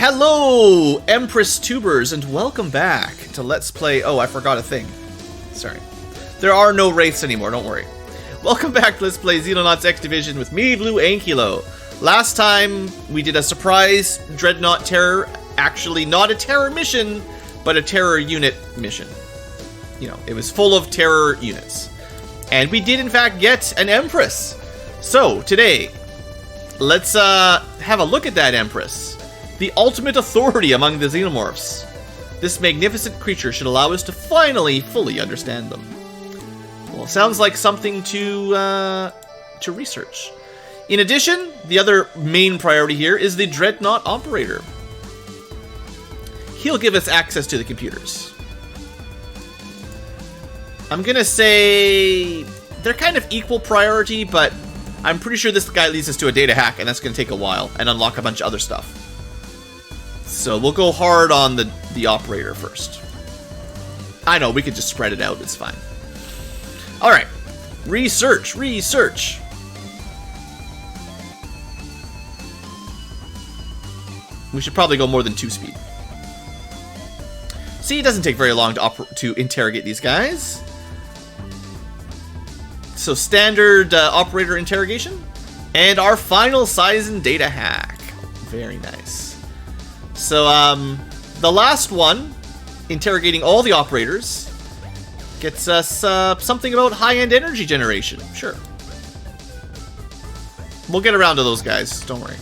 Hello, Empress Tubers, and welcome back to Let's Play... Oh, I forgot a thing. Sorry. There are no wraiths anymore, don't worry. Welcome back to Let's Play Xenonauts X Division with me, BlueAnkylo. Last time, we did a surprise dreadnought terror. Actually, not a terror mission, but a terror unit mission. You know, it was full of terror units. And we did, in fact, get an Empress. So, today, let's have a look at that Empress. The ultimate authority among the Xenomorphs. This magnificent creature should allow us to finally fully understand them. Well, sounds like something to research. In addition, the other main priority here is the dreadnought operator. He'll give us access to the computers. I'm gonna say they're kind of equal priority, but I'm pretty sure this guy leads us to a data hack, and that's gonna take a while and unlock a bunch of other stuff. So we'll go hard on the operator first. I know, we could just spread it out, it's fine. Alright, research. We should probably go more than 2 speed. See, it doesn't take very long to interrogate these guys. So standard operator interrogation. And our final size and data hack. Very nice. So, the last one, interrogating all the operators, gets us something about high-end energy generation. Sure. We'll get around to those guys, don't worry.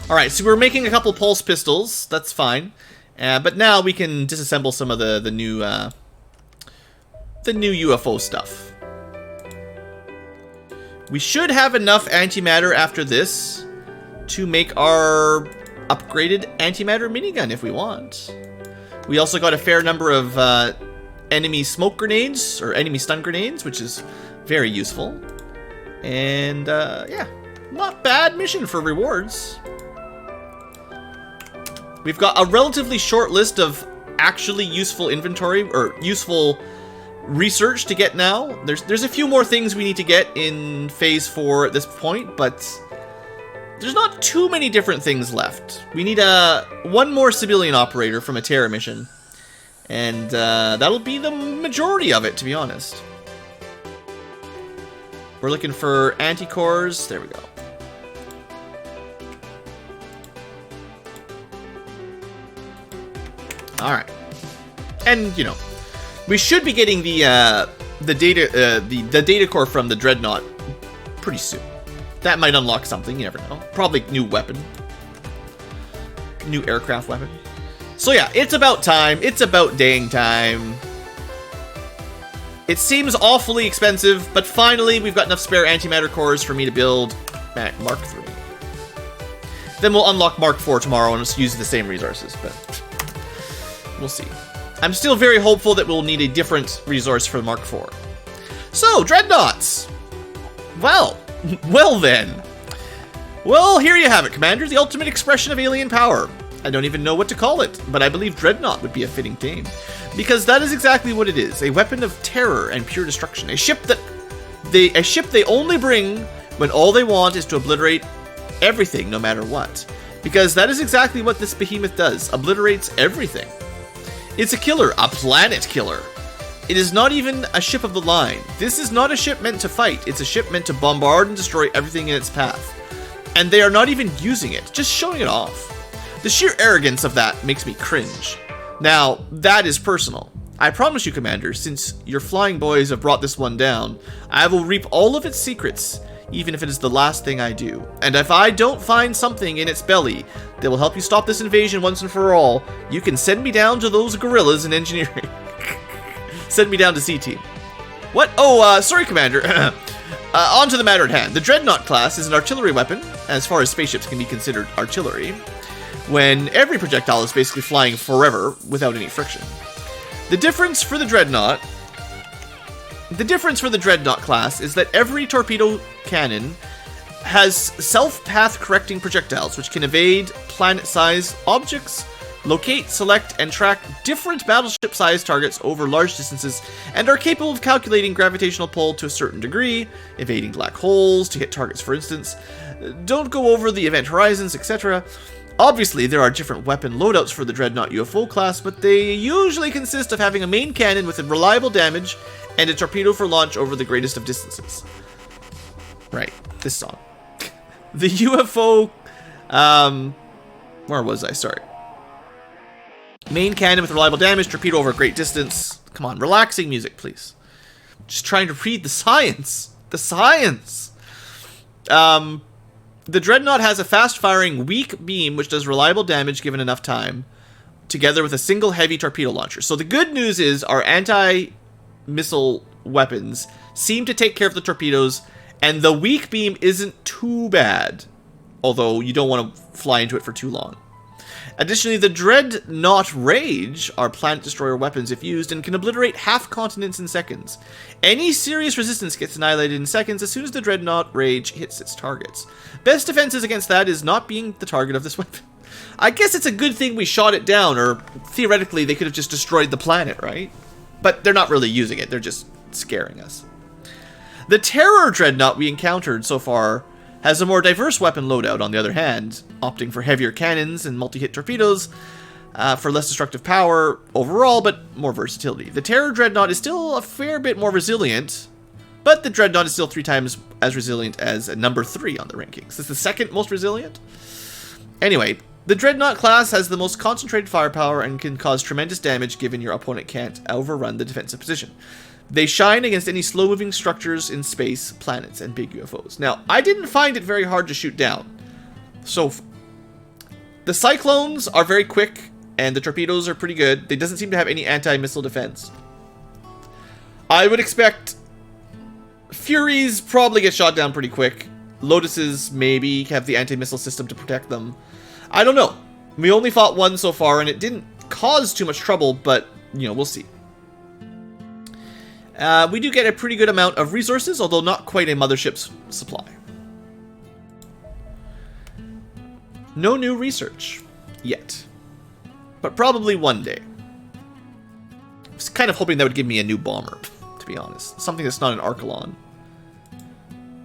Alright, so we're making a couple pulse pistols, that's fine. But now we can disassemble some of the new UFO stuff. We should have enough antimatter after this to make our upgraded antimatter minigun if we want. We also got a fair number of enemy smoke grenades, or enemy stun grenades, which is very useful. And yeah, not bad mission for rewards. We've got a relatively short list of actually useful inventory, or useful research to get now. There's a few more things we need to get in Phase 4 at this point, but there's not too many different things left. We need one more civilian operator from a terror mission, and that'll be the majority of it, to be honest. We're looking for anti-cores. There we go. Alright. And, you know, we should be getting the data core from the dreadnought pretty soon. That might unlock something, you never know. Probably new weapon. New aircraft weapon. So yeah, it's about time. It's about dang time. It seems awfully expensive, but finally we've got enough spare antimatter cores for me to build Mark 3. Then we'll unlock Mark 4 tomorrow and just use the same resources, but we'll see. I'm still very hopeful that we'll need a different resource for Mark 4. So, dreadnoughts! Well then. Well, here you have it, Commander, the ultimate expression of alien power. I don't even know what to call it, but I believe dreadnought would be a fitting name. Because that is exactly what it is, a weapon of terror and pure destruction. A ship they only bring when all they want is to obliterate everything, no matter what. Because that is exactly what this behemoth does, obliterates everything. It's a killer, a planet killer. It is not even a ship of the line. This is not a ship meant to fight. It's a ship meant to bombard and destroy everything in its path. And they are not even using it, just showing it off. The sheer arrogance of that makes me cringe. Now, that is personal. I promise you, Commander, since your flying boys have brought this one down, I will reap all of its secrets, even if it is the last thing I do. And if I don't find something in its belly that will help you stop this invasion once and for all, you can send me down to those gorillas in engineering. Send me down to C-Team. What? Oh, sorry, Commander. On to the matter at hand. The Dreadnought class is an artillery weapon, as far as spaceships can be considered artillery, when every projectile is basically flying forever without any friction. The difference for the Dreadnought class is that every torpedo cannon has self-path correcting projectiles which can evade planet-sized objects locate, select, and track different battleship-sized targets over large distances, and are capable of calculating gravitational pull to a certain degree, evading black holes to hit targets, for instance. Don't go over the event horizons, etc. Obviously, there are different weapon loadouts for the Dreadnought UFO class, but they usually consist of having a main cannon with a reliable damage and a torpedo for launch over the greatest of distances. Right, this song. The UFO, where was I? Sorry. Main cannon with reliable damage, torpedo over a great distance. Come on, relaxing music, please. Just trying to read the science. The science! The Dreadnought has a fast-firing weak beam which does reliable damage given enough time, together with a single heavy torpedo launcher. So the good news is our anti-missile weapons seem to take care of the torpedoes, and the weak beam isn't too bad, although you don't want to fly into it for too long. Additionally, the Dreadnought Rage are planet destroyer weapons if used and can obliterate half continents in seconds. Any serious resistance gets annihilated in seconds as soon as the Dreadnought Rage hits its targets. Best defenses against that is not being the target of this weapon. I guess it's a good thing we shot it down, or theoretically they could have just destroyed the planet, right? But they're not really using it, they're just scaring us. The Terror Dreadnought we encountered so far has a more diverse weapon loadout, on the other hand, opting for heavier cannons and multi-hit torpedoes for less destructive power overall, but more versatility. The Terror Dreadnought is still a fair bit more resilient, but the Dreadnought is still 3 times as resilient as number 3 on the rankings. It's the second most resilient. Anyway, the Dreadnought class has the most concentrated firepower and can cause tremendous damage given your opponent can't overrun the defensive position. They shine against any slow-moving structures in space, planets, and big UFOs. Now, I didn't find it very hard to shoot down. So, the Cyclones are very quick, and the torpedoes are pretty good. They doesn't seem to have any anti-missile defense. I would expect Furies probably get shot down pretty quick. Lotuses maybe have the anti-missile system to protect them. I don't know. We only fought one so far, and it didn't cause too much trouble, but, you know, we'll see. We do get a pretty good amount of resources, although not quite a mothership's supply. No new research. Yet. But probably one day. I was kind of hoping that would give me a new bomber, to be honest. Something that's not an Archelon.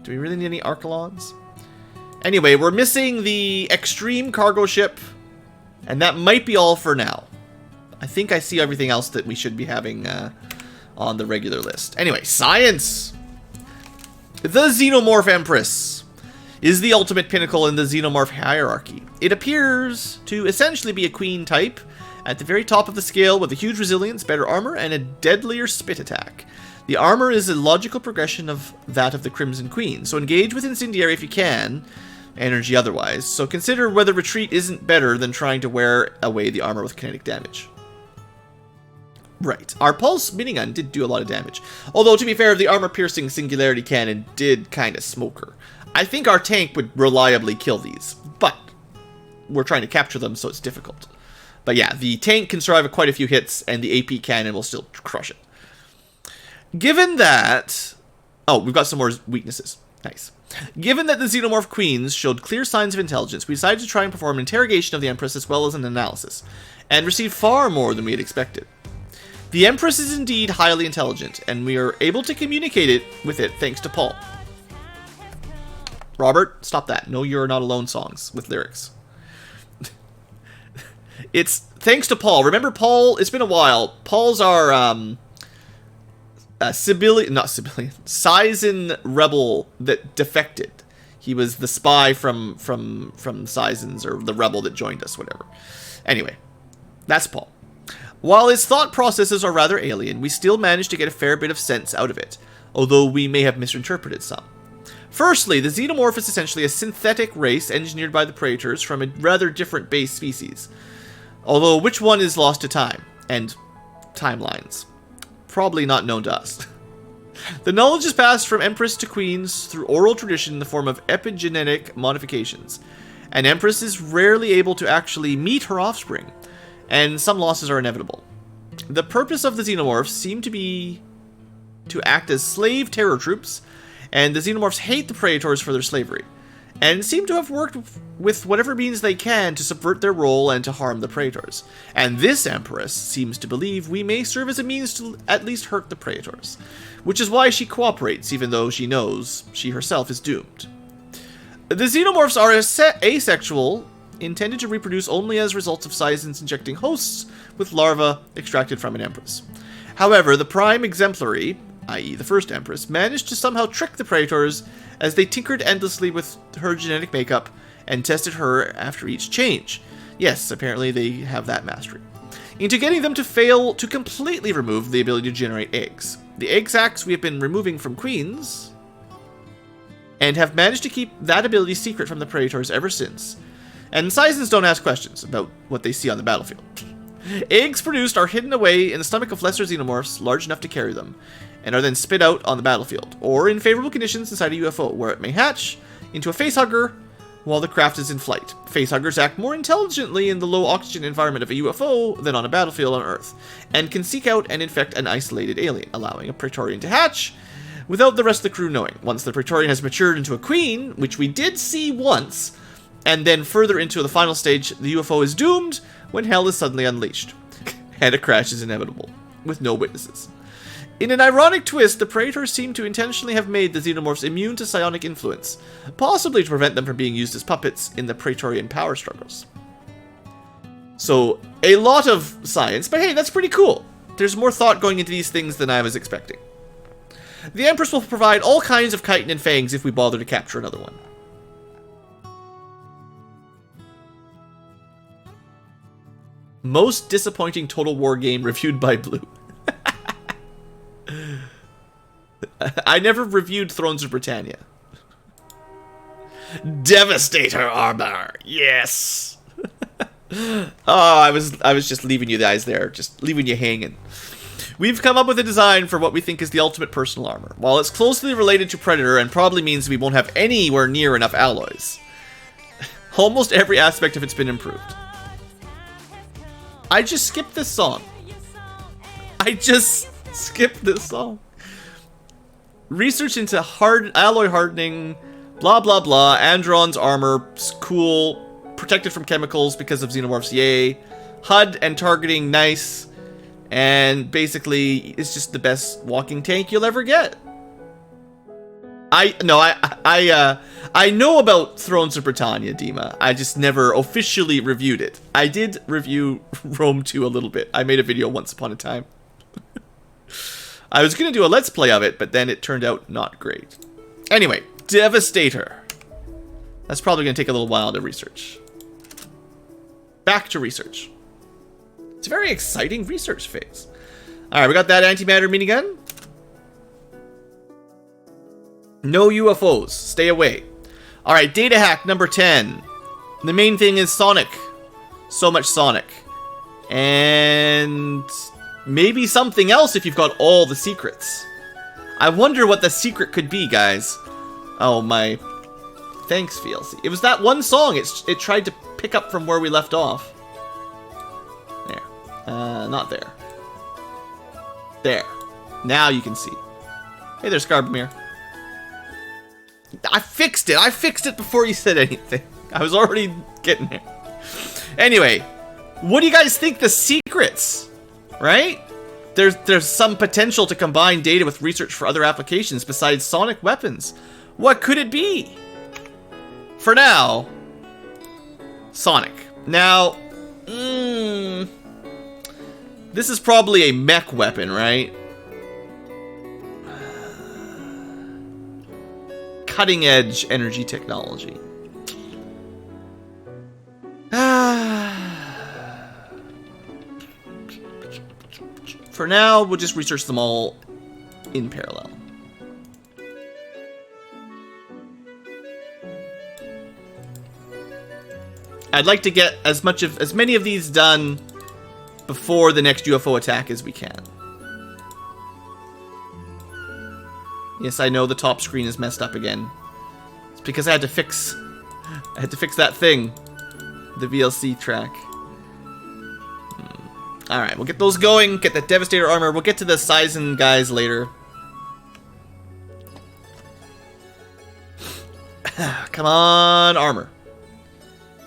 Do we really need any Archelons? Anyway, we're missing the extreme cargo ship, and that might be all for now. I think I see everything else that we should be having on the regular list. Anyway, science! The Xenomorph Empress is the ultimate pinnacle in the Xenomorph hierarchy. It appears to essentially be a queen type at the very top of the scale with a huge resilience, better armor, and a deadlier spit attack. The armor is a logical progression of that of the Crimson Queen, so engage with Incendiary if you can, energy otherwise, so consider whether retreat isn't better than trying to wear away the armor with kinetic damage. Right. Our pulse minigun did do a lot of damage. Although, to be fair, the armor-piercing singularity cannon did kind of smoke her. I think our tank would reliably kill these, but we're trying to capture them, so it's difficult. But yeah, the tank can survive quite a few hits, and the AP cannon will still crush it. Given that... Oh, we've got some more weaknesses. Nice. Given that the Xenomorph Queens showed clear signs of intelligence, we decided to try and perform an interrogation of the Empress as well as an analysis, and received far more than we had expected. The Empress is indeed highly intelligent, and we are able to communicate with it thanks to Paul. Robert, stop that. No, You're Not Alone songs with lyrics. It's thanks to Paul. Remember Paul? It's been a while. Paul's our Sizen rebel that defected. He was the spy from Sizens, or the rebel that joined us, whatever. Anyway, that's Paul. While his thought processes are rather alien, we still manage to get a fair bit of sense out of it, although we may have misinterpreted some. Firstly, the Xenomorph is essentially a synthetic race engineered by the Praetors from a rather different base species. Although which one is lost to time, and timelines. Probably not known to us. The knowledge is passed from Empress to Queens through oral tradition in the form of epigenetic modifications. An Empress is rarely able to actually meet her offspring, and some losses are inevitable. The purpose of the Xenomorphs seem to be to act as slave terror troops, and the Xenomorphs hate the Praetors for their slavery. and seem to have worked with whatever means they can to subvert their role and to harm the Praetors. And this Empress seems to believe we may serve as a means to at least hurt the Praetors, which is why she cooperates even though she knows she herself is doomed. The Xenomorphs are asexual, intended to reproduce only as results of Seisons injecting hosts with larvae extracted from an Empress. However, the Prime Exemplary, i.e. the first Empress, managed to somehow trick the Praetors as they tinkered endlessly with her genetic makeup and tested her after each change. Yes, apparently they have that mastery. Into getting them to fail to completely remove the ability to generate eggs. The egg sacs we have been removing from queens, and have managed to keep that ability secret from the Praetors ever since. And Seisons don't ask questions about what they see on the battlefield. Eggs produced are hidden away in the stomach of lesser xenomorphs large enough to carry them, and are then spit out on the battlefield, or in favorable conditions inside a UFO, where it may hatch into a facehugger while the craft is in flight. Facehuggers act more intelligently in the low oxygen environment of a UFO than on a battlefield on Earth, and can seek out and infect an isolated alien, allowing a Praetorian to hatch without the rest of the crew knowing. Once the Praetorian has matured into a queen, which we did see once, and then further into the final stage, the UFO is doomed when hell is suddenly unleashed. And a crash is inevitable, with no witnesses. In an ironic twist, the Praetors seem to intentionally have made the Xenomorphs immune to psionic influence, possibly to prevent them from being used as puppets in the Praetorian power struggles. So, a lot of science, but hey, that's pretty cool. There's more thought going into these things than I was expecting. The Empress will provide all kinds of chitin and fangs if we bother to capture another one. Most disappointing Total War game reviewed by Blue. I never reviewed Thrones of Britannia. Devastator armor, yes. Oh, I was just leaving you guys there, just leaving you hanging. We've come up with a design for what we think is the ultimate personal armor. While it's closely related to Predator and probably means we won't have anywhere near enough alloys, almost every aspect of it's been improved. I just skipped this song. Research into alloy hardening, blah blah blah. Andron's armor, cool. Protected from chemicals because of xenomorphs, yay. HUD and targeting, nice. And basically, it's just the best walking tank you'll ever get. I know about Thrones of Britannia, Dima. I just never officially reviewed it. I did review Rome 2 a little bit. I made a video once upon a time. I was going to do a Let's Play of it, but then it turned out not great. Anyway, Devastator. That's probably going to take a little while to research. Back to research. It's a very exciting research phase. Alright, we got that antimatter minigun. No UFOs. Stay away. Alright, data hack number 10. The main thing is Sonic. So much Sonic. And maybe something else if you've got all the secrets. I wonder what the secret could be, guys. Oh, my... Thanks, VLC. It was that one song. It tried to pick up from where we left off. There. Not there. There. Now you can see. Hey there, Scarbamere. I fixed it. I fixed it before you said anything. I was already getting there. Anyway, what do you guys think the secrets? Right? There's some potential to combine data with research for other applications besides sonic weapons. What could it be? For now, Sonic. Now, this is probably a mech weapon, right? Cutting edge energy technology. For now, we'll just research them all in parallel. I'd like to get as many of these done before the next UFO attack as we can. Yes, I know the top screen is messed up again. It's because I had to fix that thing, the VLC track. All right, we'll get those going. Get that Devastator armor. We'll get to the Seisen guys later. Come on, armor.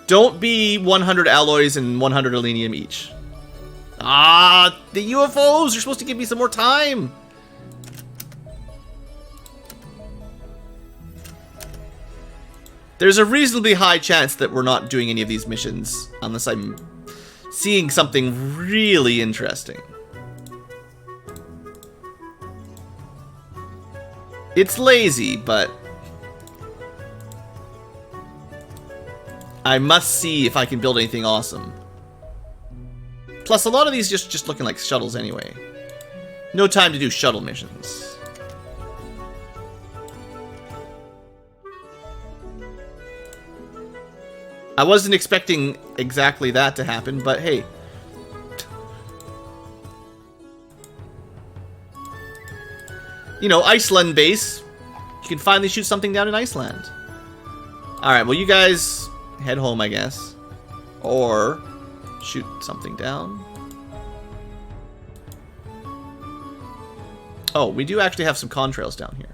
Don't be 100 alloys and 100 alenium each. Ah, the UFOs! You're supposed to give me some more time! There's a reasonably high chance that we're not doing any of these missions unless I'm seeing something really interesting. It's lazy, but I must see if I can build anything awesome. Plus, a lot of these just looking like shuttles anyway. No time to do shuttle missions. I wasn't expecting exactly that to happen, but hey. You know, Iceland base. You can finally shoot something down in Iceland. Alright, well you guys head home, I guess. Or shoot something down. Oh, we do actually have some contrails down here.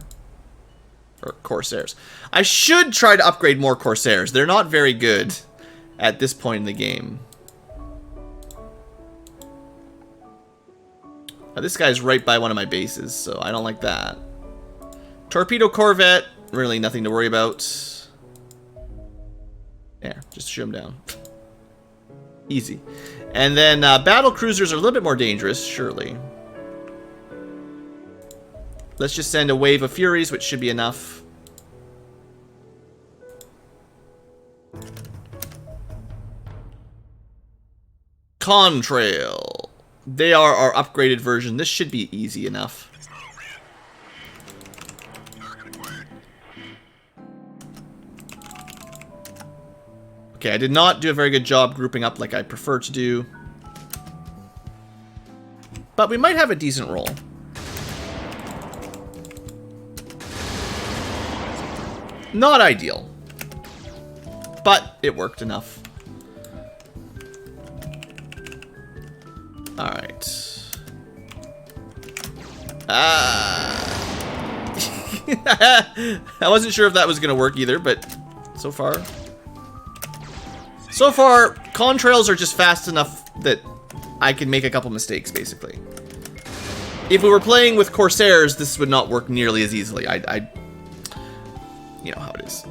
Or Corsairs. I should try to upgrade more Corsairs. They're not very good at this point in the game. This guy's right by one of my bases, so I don't like that. Torpedo Corvette, really nothing to worry about. There, just shoot him down. Easy. And then battle cruisers are a little bit more dangerous, surely. Let's just send a wave of Furies, which should be enough. Contrail. They are our upgraded version. This should be easy enough. Okay, I did not do a very good job grouping up like I prefer to do. But we might have a decent roll. Not ideal. But it worked enough. Alright. I wasn't sure if that was going to work either, but so far, contrails are just fast enough that I can make a couple mistakes, basically. If we were playing with Corsairs, this would not work nearly as easily. You know how it is.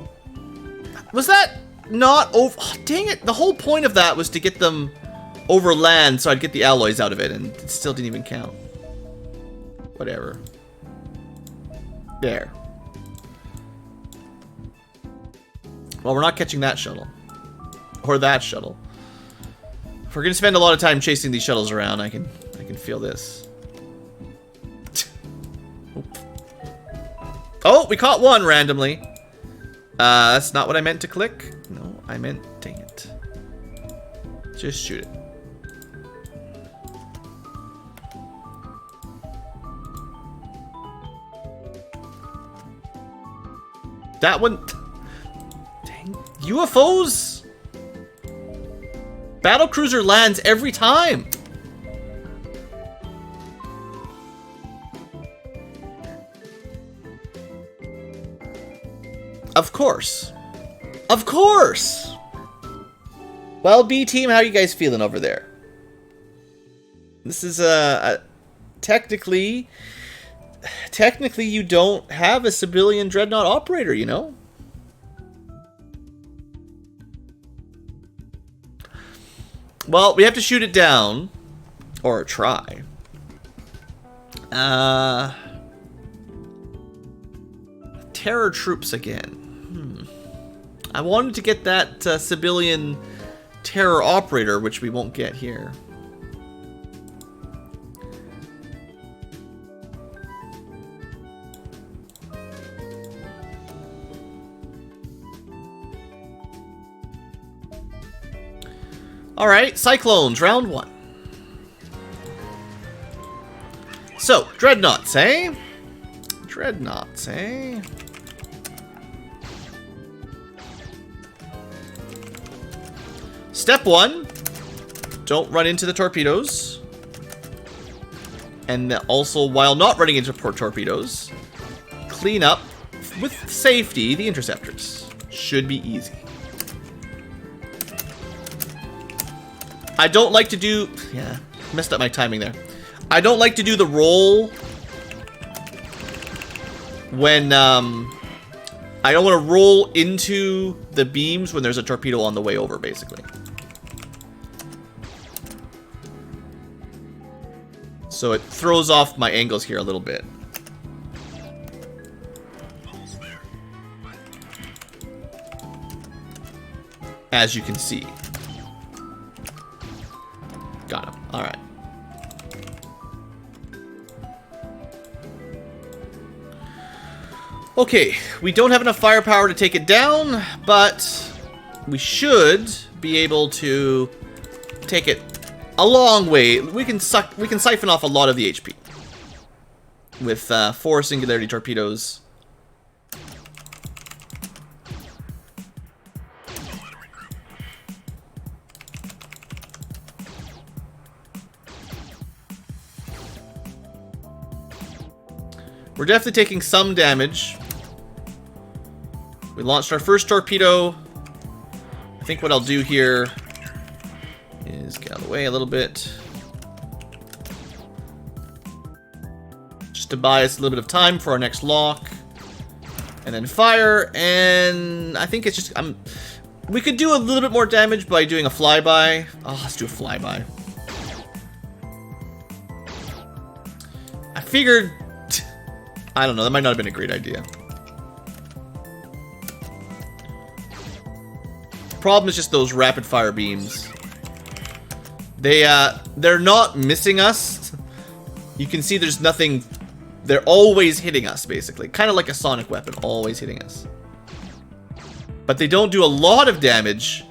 Was that not over? Oh, dang it. The whole point of that was to get them over land so I'd get the alloys out of it, and it still didn't even count. Whatever. There. Well, we're not catching that shuttle. Or that shuttle. If we're gonna spend a lot of time chasing these shuttles around, I can feel this. Oh, we caught one randomly. That's not what I meant to click. No, I meant, dang it. Just shoot it. That one... Dang. UFOs? Battlecruiser lands every time. Of course. Of course! Well, B team, how are you guys feeling over there? This is technically you don't have a civilian dreadnought operator, you know? Well, we have to shoot it down. Or try. Terror troops again. I wanted to get that civilian terror operator, which we won't get here. Alright, Cyclones, round one. So, dreadnoughts, eh? Dreadnoughts, eh? Step one, don't run into the torpedoes. And also, while not running into torpedoes, clean up with safety the interceptors. Should be easy. I don't like to do... Yeah, messed up my timing there. I don't like to do the roll when... I don't want to roll into the beams when there's a torpedo on the way over, basically. So it throws off my angles here a little bit. As you can see. Got him. Alright. Okay, we don't have enough firepower to take it down, but we should be able to take it a long way. We can siphon off a lot of the HP with 4 singularity torpedoes. We're definitely taking some damage. We launched our first torpedo. I think what I'll do here is get out of the way a little bit. Just to buy us a little bit of time for our next lock. And then fire, and I think it's just... we could do a little bit more damage by doing a flyby. Oh, let's do a flyby. I figured... I don't know, that might not have been a great idea. Problem is just those rapid fire beams. They're not missing us. You can see there's nothing. They're always hitting us, basically. Kind of like a sonic weapon, always hitting us. But they don't do a lot of damage.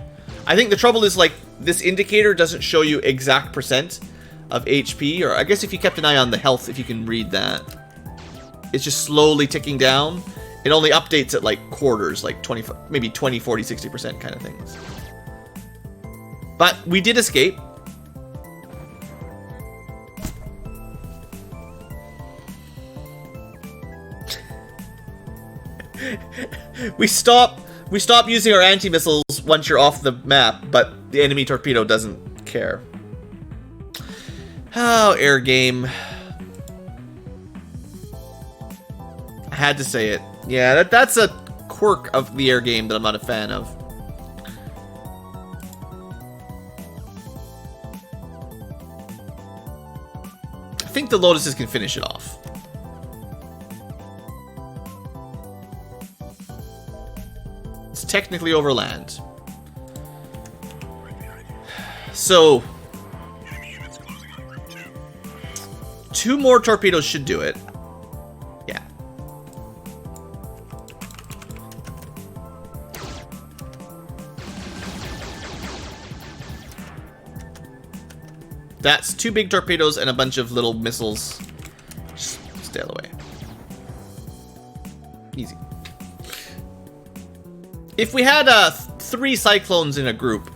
I think the trouble is, like, this indicator doesn't show you exact percent of HP. Or I guess if you kept an eye on the health, if you can read that. It's just slowly ticking down. It only updates at like quarters, like 20, maybe 20, 40, 60% kind of things. But we did escape. we stop using our anti-missiles once you're off the map, but the enemy torpedo doesn't care. Oh, air game. I had to say it. Yeah, that's a quirk of the air game that I'm not a fan of. I think the Lotuses can finish it off. It's technically over land. So, 2 more torpedoes should do it. That's 2 big torpedoes and a bunch of little missiles. Just stay out of the way. Easy. If we had 3 cyclones in a group,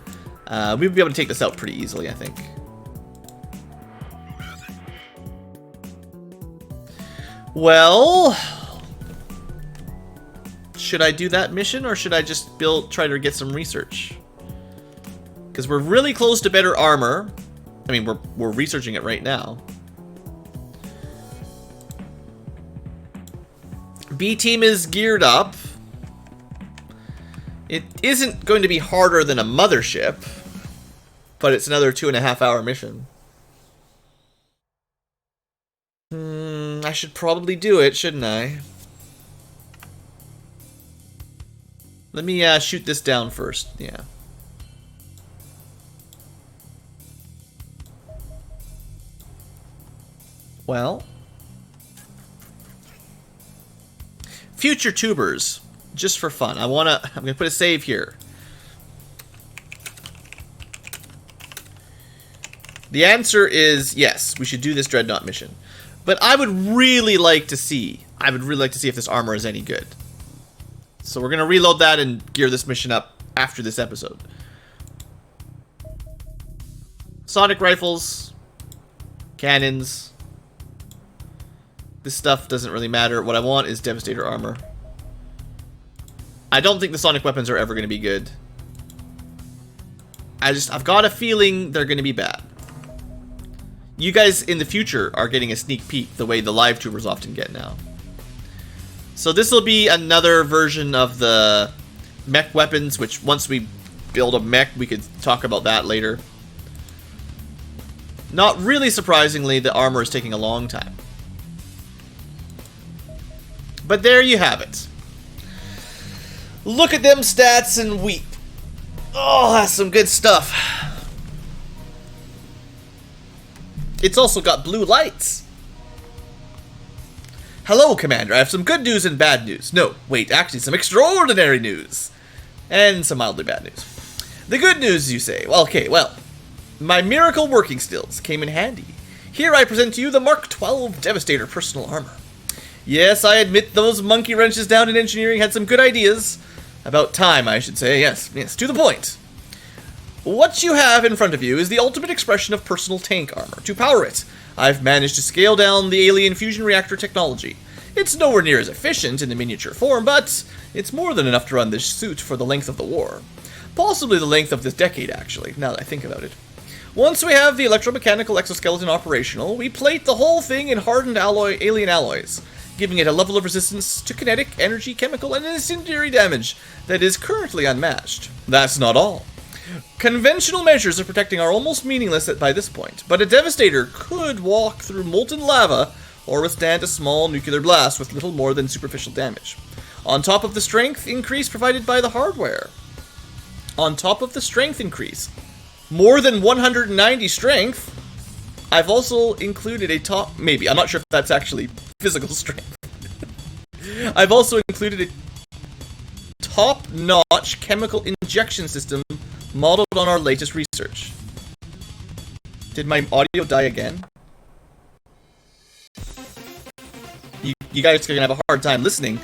we'd be able to take this out pretty easily, I think. Well, should I do that mission or should I just try to get some research? Because we're really close to better armor. I mean, we're researching it right now. B team is geared up. It isn't going to be harder than a mothership, but it's another 2.5-hour mission. I should probably do it, shouldn't I? Let me shoot this down first. Yeah. Well, future tubers, just for fun. I'm gonna put a save here. The answer is yes, we should do this dreadnought mission. But I would really like to see if this armor is any good. So we're gonna reload that and gear this mission up after this episode. Sonic rifles, cannons. This stuff doesn't really matter. What I want is Devastator armor. I don't think the sonic weapons are ever going to be good. I've got a feeling they're going to be bad. You guys in the future are getting a sneak peek the way the live tubers often get now. So this will be another version of the mech weapons, which once we build a mech, we could talk about that later. Not really surprisingly, the armor is taking a long time. But there you have it. Look at them stats and weep. Oh, that's some good stuff. It's also got blue lights. Hello, Commander. I have some good news and bad news. No, wait, actually some extraordinary news. And some mildly bad news. The good news, you say? Well, okay, well, my miracle working stills came in handy. Here I present to you the Mark 12 Devastator personal armor. Yes, I admit those monkey wrenches down in engineering had some good ideas. About time, I should say. Yes, to the point. What you have in front of you is the ultimate expression of personal tank armor. To power it, I've managed to scale down the alien fusion reactor technology. It's nowhere near as efficient in the miniature form, but it's more than enough to run this suit for the length of the war. Possibly the length of this decade, actually, now that I think about it. Once we have the electromechanical exoskeleton operational, we plate the whole thing in hardened alien alloys, giving it a level of resistance to kinetic, energy, chemical, and incendiary damage that is currently unmatched. That's not all. Conventional measures of protecting are almost meaningless by this point, but a Devastator could walk through molten lava or withstand a small nuclear blast with little more than superficial damage. On top of the strength increase provided by the hardware. On top of the strength increase, more than 190 strength, I've also included a top... Maybe, I'm not sure if that's actually physical strength. I've also included a top-notch chemical injection system modeled on our latest research. Did my audio die again? You guys are gonna have a hard time listening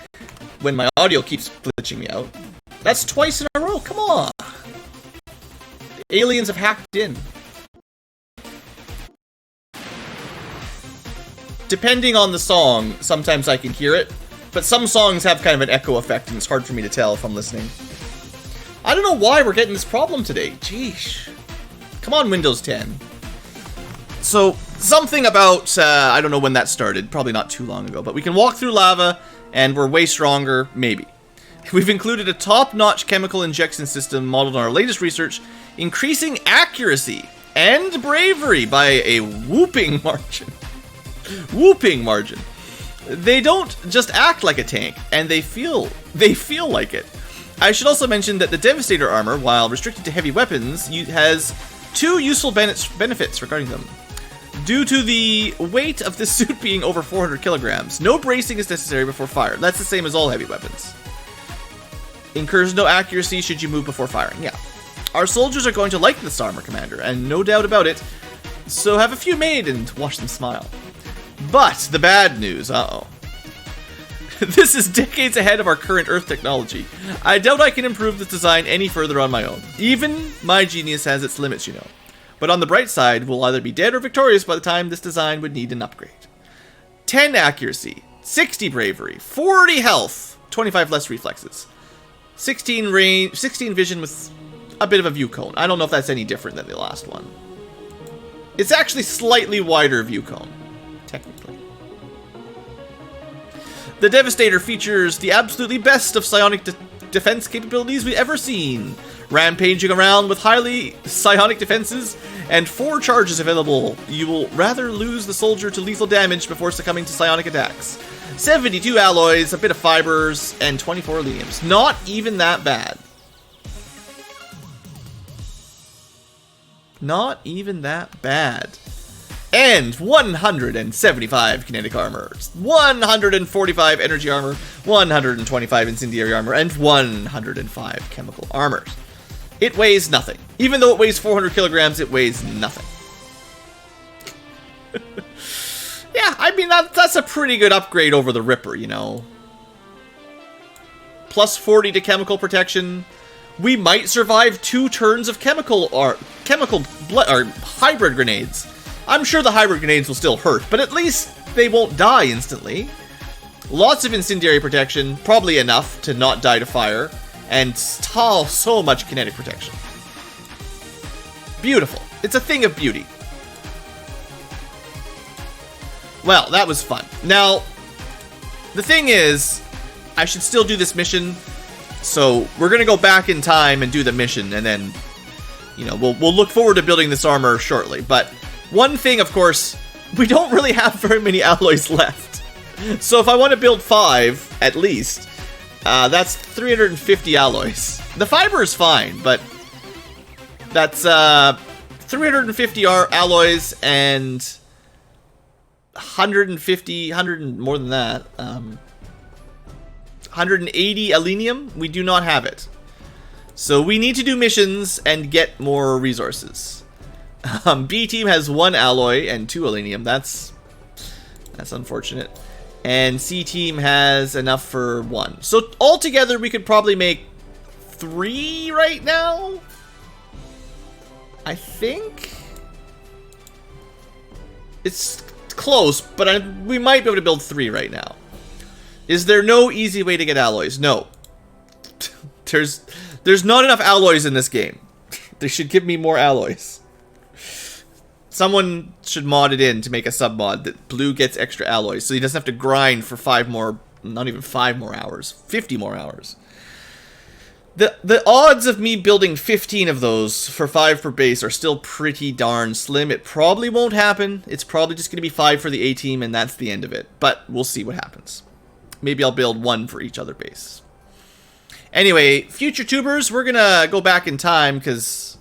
when my audio keeps glitching me out. That's twice in a row, come on! The aliens have hacked in. Depending on the song, sometimes I can hear it, but some songs have kind of an echo effect and it's hard for me to tell if I'm listening. I don't know why we're getting this problem today. Jeez. Come on, Windows 10. So, something about, I don't know when that started, probably not too long ago, but we can walk through lava, and we're way stronger, maybe. We've included a top-notch chemical injection system modeled on our latest research, increasing accuracy and bravery by a whooping margin. Whooping margin. They don't just act like a tank, and they feel like it. I should also mention that the Devastator armor, while restricted to heavy weapons, has two useful benefits regarding them. Due to the weight of this suit being over 400 kilograms, no bracing is necessary before fire. That's the same as all heavy weapons. Incurs no accuracy should you move before firing. Yeah. Our soldiers are going to like this armor, Commander, and no doubt about it, so have a few made and watch them smile. But the bad news, uh-oh. This is decades ahead of our current Earth technology. I doubt I can improve this design any further on my own. Even my genius has its limits, you know. But on the bright side, we'll either be dead or victorious by the time this design would need an upgrade. 10 accuracy, 60 bravery, 40 health, 25 less reflexes, 16 range, 16 vision with a bit of a view cone. I don't know if that's any different than the last one. It's actually slightly wider view cone, technically. The Devastator features the absolutely best of psionic defense capabilities we've ever seen. Rampaging around with highly psionic defenses and 4 charges available, you will rather lose the soldier to lethal damage before succumbing to psionic attacks. 72 alloys, a bit of fibers, and 24 aleniums. Not even that bad. Not even that bad. And 175 kinetic armor, 145 energy armor, 125 incendiary armor, and 105 chemical armor. It weighs nothing. Even though it weighs 400 kilograms, it weighs nothing. Yeah, I mean, that's a pretty good upgrade over the Ripper, you know. Plus 40 to chemical protection. We might survive 2 turns of chemical hybrid grenades. I'm sure the hybrid grenades will still hurt, but at least they won't die instantly. Lots of incendiary protection, probably enough to not die to fire, and so much kinetic protection. Beautiful. It's a thing of beauty. Well, that was fun. Now, the thing is, I should still do this mission, so we're gonna go back in time and do the mission, and then, you know, we'll look forward to building this armor shortly. But one thing, of course, we don't really have very many alloys left. So if I want to build 5, at least, that's 350 alloys. The fiber is fine, but that's 350 alloys and 150, more than that, 180 alenium. We do not have it. So we need to do missions and get more resources. B team has 1 alloy and 2 alenium. That's unfortunate. And C team has enough for 1. So altogether, we could probably make 3 right now. I think it's close, but we might be able to build 3 right now. Is there no easy way to get alloys? No. There's not enough alloys in this game. They should give me more alloys. Someone should mod it in to make a sub-mod that Blue gets extra alloys, so he doesn't have to grind for 5 more, not even 5 more hours, 50 more hours. The odds of me building 15 of those for 5 per base are still pretty darn slim. It probably won't happen. It's probably just going to be 5 for the A team, and that's the end of it. But we'll see what happens. Maybe I'll build 1 for each other base. Anyway, future tubers, we're going to go back in time, because...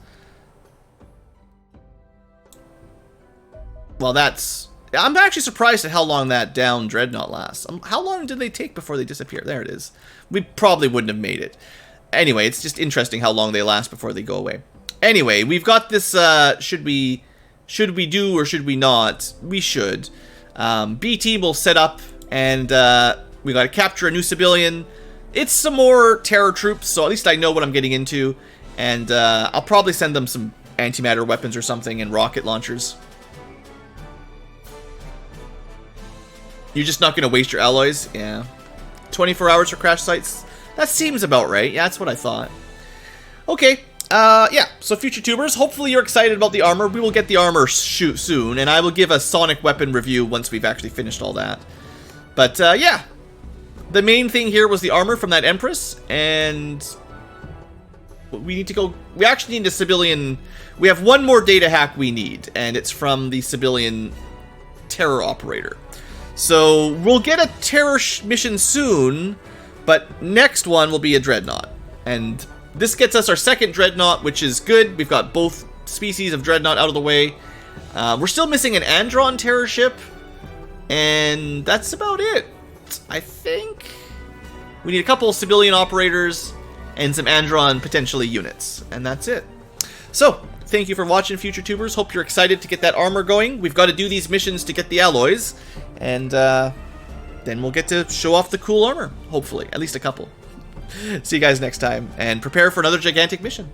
well, I'm actually surprised at how long that down dreadnought lasts. How long did they take before they disappear? There it is. We probably wouldn't have made it. Anyway, it's just interesting how long they last before they go away. Anyway, we've got this, should we do or should we not? We should. B team will set up, and we gotta capture a new civilian. It's some more terror troops, so at least I know what I'm getting into. And I'll probably send them some antimatter weapons or something and rocket launchers. You're just not going to waste your alloys? Yeah. 24 hours for crash sites? That seems about right. Yeah, that's what I thought. Okay. Yeah. So, future tubers, hopefully you're excited about the armor. We will get the armor soon, and I will give a sonic weapon review once we've actually finished all that. But, yeah. The main thing here was the armor from that Empress, and we need to go... we actually need a civilian... we have 1 more data hack we need, and it's from the civilian terror operator. So, we'll get a terror mission soon, but next one will be a dreadnought. And this gets us our 2nd dreadnought, which is good. We've got both species of dreadnought out of the way. We're still missing an Andron terror ship, and that's about it, I think. We need a couple of civilian operators and some Andron, potentially, units, and that's it. So, thank you for watching, future tubers. Hope you're excited to get that armor going. We've got to do these missions to get the alloys, and then we'll get to show off the cool armor, hopefully. At least a couple. See you guys next time, and prepare for another gigantic mission.